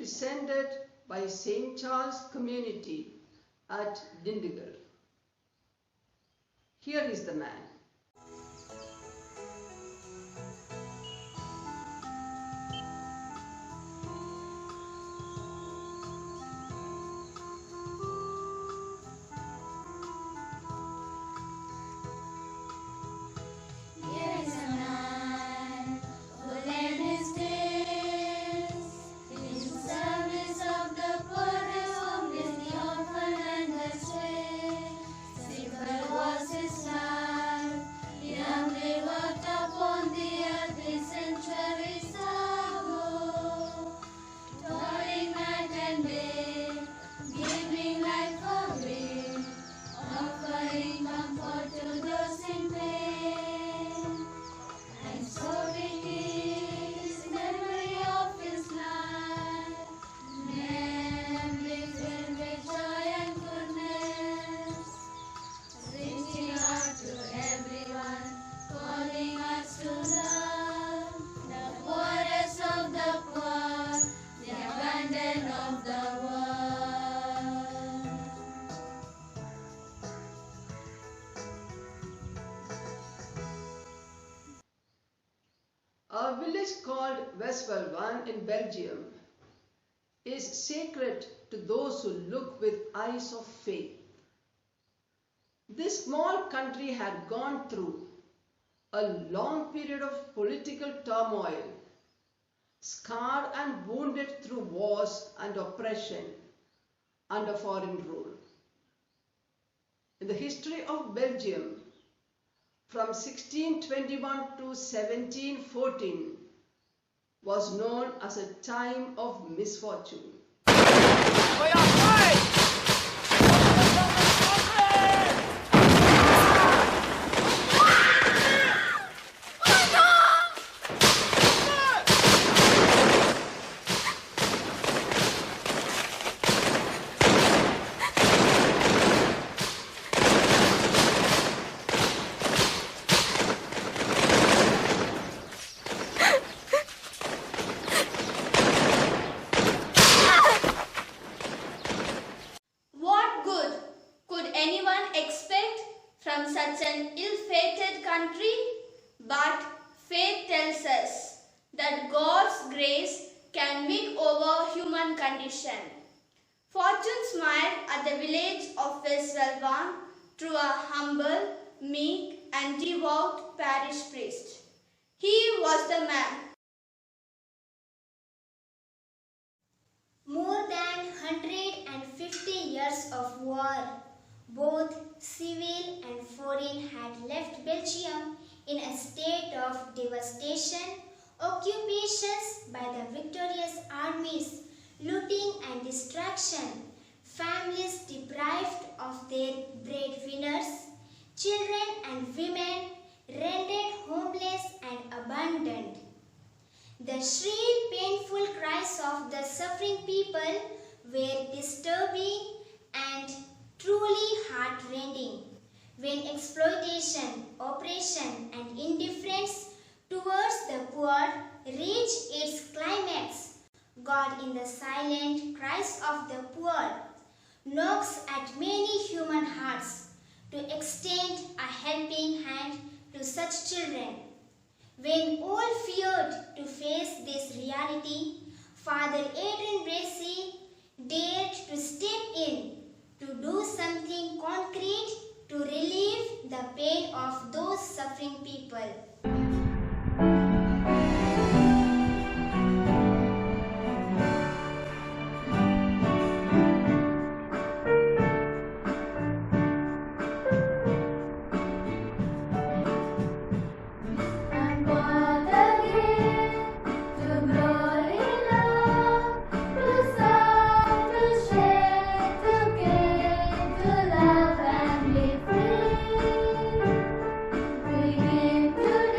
presented by St. Charles community at Dindigal. Here is the man. A village called Westvalvan in Belgium is sacred to those who look with eyes of faith. This small country had gone through a long period of political turmoil, scarred and wounded through wars and oppression under foreign rule. In the history of Belgium, from 1621 to 1714 was known as a time of misfortune. From such an ill-fated country, but faith tells us that God's grace can win over human condition. Fortune smiled at the village of Westvalvan through a humble, meek and devout parish priest. He was the man. More than 150 years of war, both civil and foreign, had left Belgium in a state of devastation, occupations by the victorious armies, looting and destruction, families deprived of their breadwinners, children and women rendered homeless and abandoned. The shrill, painful cries of the suffering people were disturbing and truly heart-rending. When exploitation, oppression and indifference towards the poor reached its climax, God, in the silent cries of the poor, knocks at many human hearts to extend a helping hand to such children. When all feared to face this reality, Father Adrian Bracey dared to step in to do something concrete to relieve the pain of those suffering people. Begin to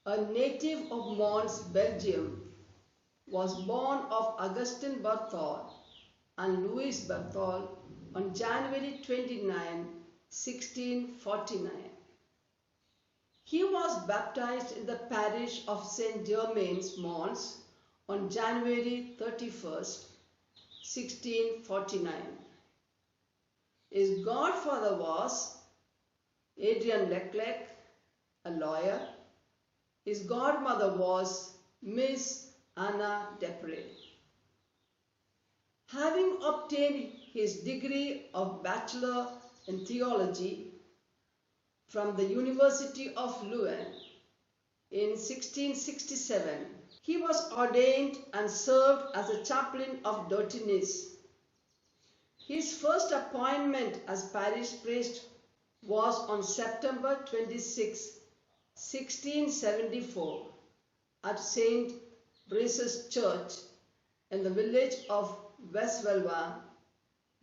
a native of Mons, Belgium, was born of Augustin Berthold and Louise Berthold on January 29, 1649. He was baptized in the parish of St. Germain's, Mons, on January 31, 1649. His godfather was Adrian Leclerc, a lawyer. His godmother was Miss Anna Depre. Having obtained his degree of Bachelor in Theology from the University of Leuven in 1667, he was ordained and served as a chaplain of Dotinis. His first appointment as parish priest was on September 26, 1674, at St. Brice's Church in the village of Westvelva,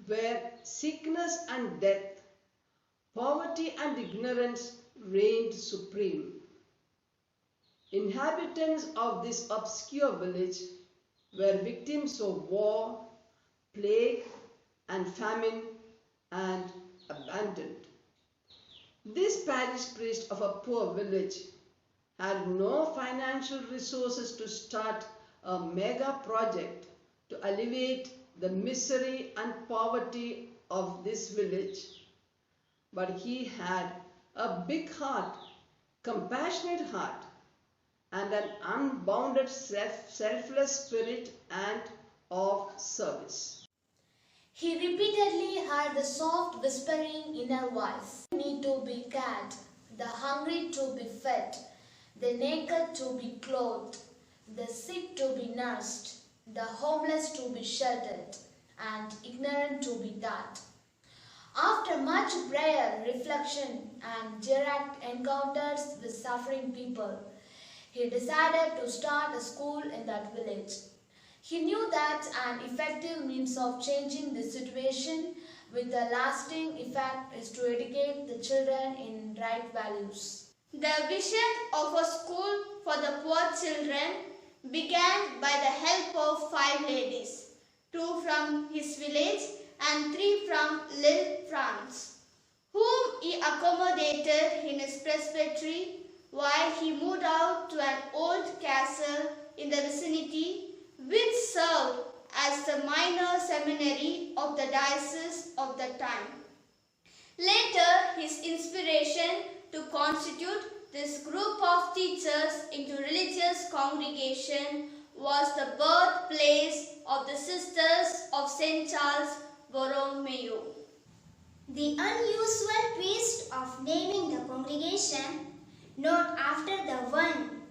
where sickness and death, poverty and ignorance reigned supreme. Inhabitants of this obscure village were victims of war, plague, and famine, and abandoned. This parish priest of a poor village had no financial resources to start a mega project to alleviate the misery and poverty of this village. But he had a big heart, compassionate heart, and an unbounded selfless spirit and of service. He repeatedly heard the soft whispering inner voice. The need to be cared, the hungry to be fed, the naked to be clothed, the sick to be nursed, the homeless to be sheltered, and ignorant to be taught. After much prayer, reflection, and direct encounters with suffering people, he decided to start a school in that village. He knew that an effective means of changing the situation with a lasting effect is to educate the children in right values. The vision of a school for the poor children began by the help of 5 ladies, 2 from his village and 3 from Lille, France, whom he accommodated in his presbytery while he moved out to an old castle in the vicinity, which served as the minor seminary of the diocese of the time. Later, his inspiration to constitute this group of teachers into religious congregation was the birthplace of the Sisters of St.Charles Borromeo. The unusual twist of naming the congregation, not after the one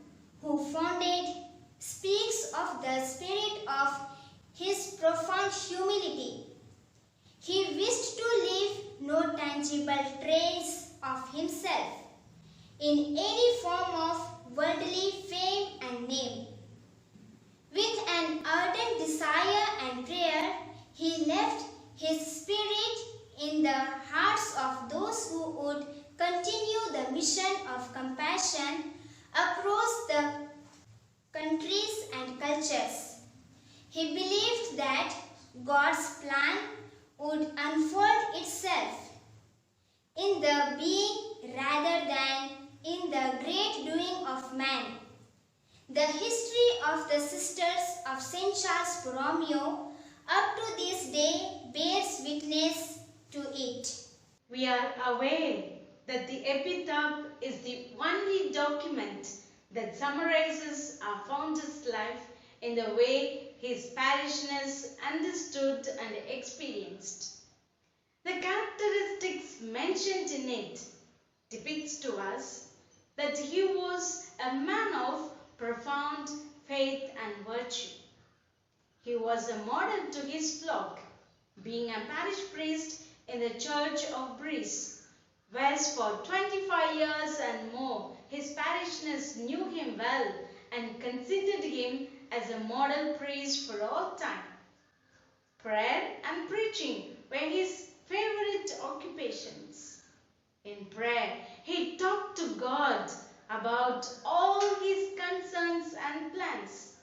who founded, speaks of the spirit of his profound humility. He wished to leave no tangible trace of himself in any form of worldly fame and name. With an ardent desire and prayer, he left his spirit in the hearts of those who would continue the mission of compassion across the countries and cultures. He believed that God's plan would unfold itself in the being rather than in the great doing of man. The history of the Sisters of St. Charles Borromeo up to this day bears witness to it. We are aware that the epitaph is the only document that summarizes our founder's life in the way his parishioners understood and experienced. The characteristics mentioned in it depicts to us that he was a man of profound faith and virtue. He was a model to his flock, being a parish priest in the church of Brice, where for 25 years and more his parishioners knew him well and considered him as a model priest for all time. Prayer and preaching were his favorite occupations. In prayer, he talked to God about all his concerns and plans.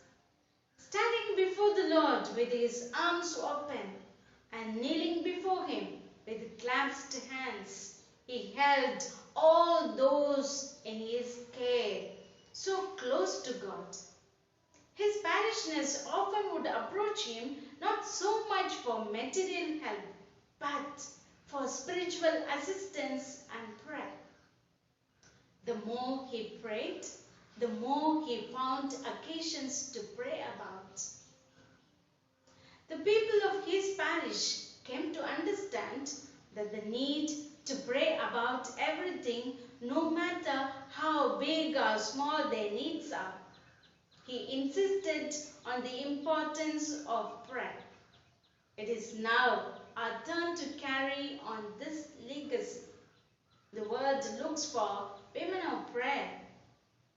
Standing before the Lord with his arms open and kneeling before him with clasped hands, he held all those in his care, so close to God. His parishioners often would approach him not so much for material help, but for spiritual assistance and prayer. The more he prayed, the more he found occasions to pray about. The people of his parish came to understand that the need to pray about everything, no matter how big or small their needs are. He insisted on the importance of prayer. It is now our turn to carry on this legacy. The word looks for women of prayer.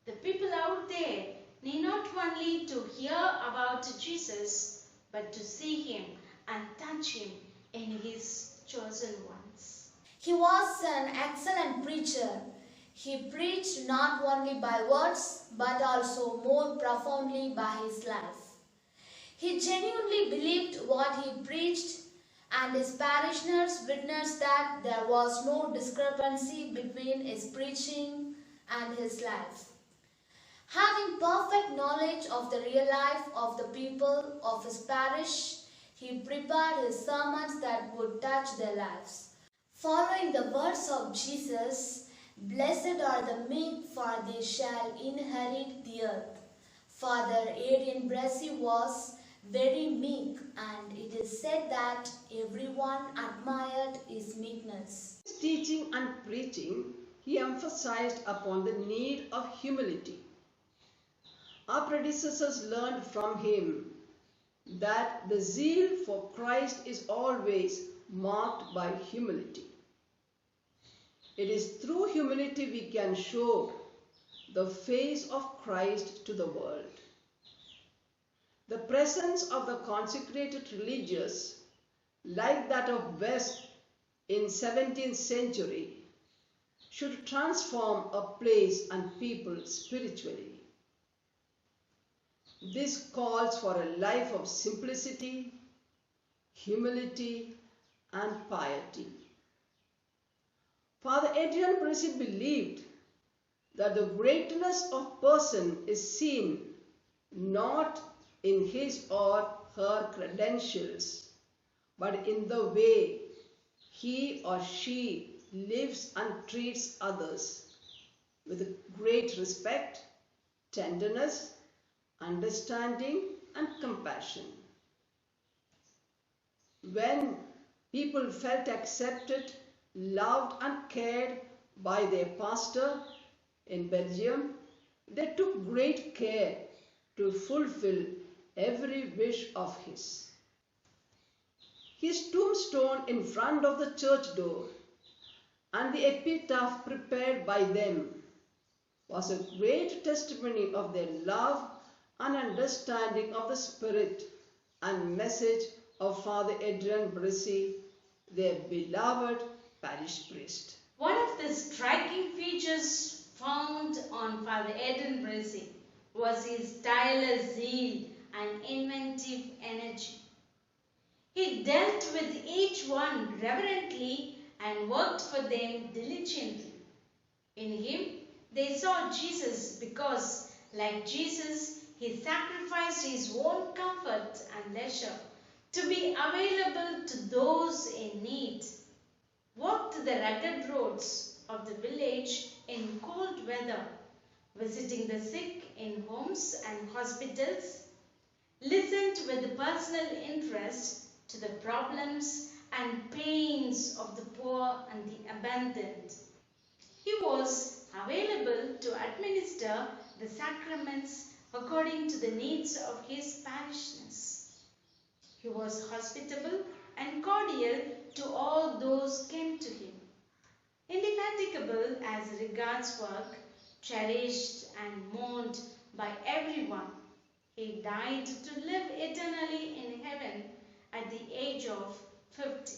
The people out there need not only to hear about Jesus, but to see him and touch him in his chosen ones. He was an excellent preacher. He preached not only by words, but also more profoundly by his life. He genuinely believed what he preached, and his parishioners witnessed that there was no discrepancy between his preaching and his life. Having perfect knowledge of the real life of the people of his parish, he prepared his sermons that would touch their lives. Following the words of Jesus, "Blessed are the meek, for they shall inherit the earth." Father Adrian Bressy was very meek, and it is said that everyone admired his meekness. In his teaching and preaching, he emphasized upon the need of humility. Our predecessors learned from him that the zeal for Christ is always marked by humility. It is through humility we can show the face of Christ to the world. The presence of the consecrated religious, like that of West in 17th century, should transform a place and people spiritually. This calls for a life of simplicity, humility, and piety. Father Adrian Bressy believed that the greatness of person is seen not in his or her credentials, but in the way he or she lives and treats others with great respect, tenderness, understanding, and compassion. When people felt accepted, loved, and cared by their pastor in Belgium, they took great care to fulfill every wish of his. His tombstone in front of the church door and the epitaph prepared by them was a great testimony of their love and understanding of the spirit and message of Father Adrian Bressy, their beloved parish priest. One of the striking features found on Father Adrian Bressy was his tireless zeal and inventive energy. He dealt with each one reverently and worked for them diligently. In him, they saw Jesus because, like Jesus, he sacrificed his own comfort and leisure to be available to those in need, walked the rugged roads of the village in cold weather, visiting the sick in homes and hospitals, listened with personal interest to the problems and pains of the poor and the abandoned. He was available to administer the sacraments according to the needs of his parishioners. He was hospitable and cordial to all those came to him. Indefatigable as regards work, cherished and mourned by everyone, he died to live eternally in heaven at the age of 50.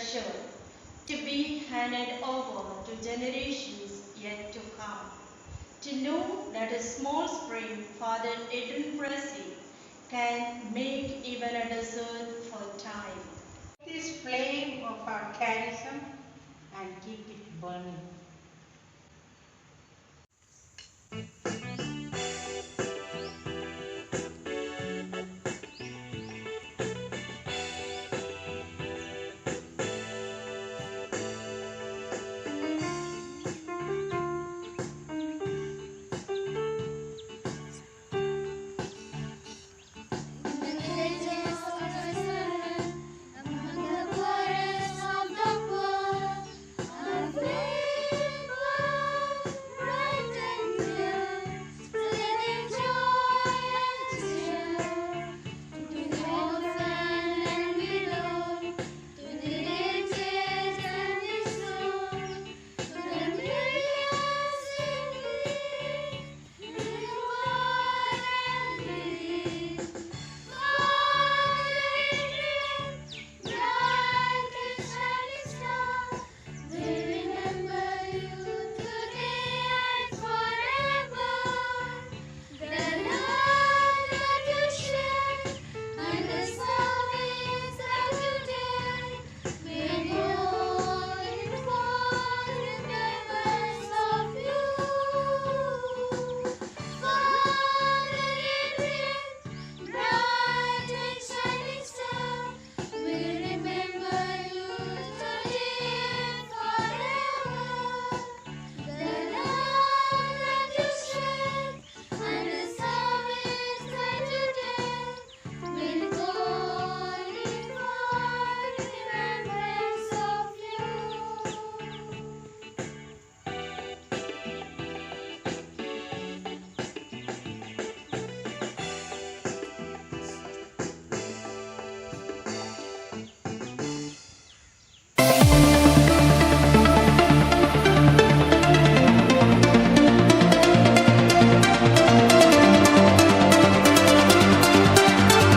treasure to be handed over to generations yet to come. To know that a small spring, Father Eden Pressy, can make even a desert fertile. This flame of our charism and keep it burning.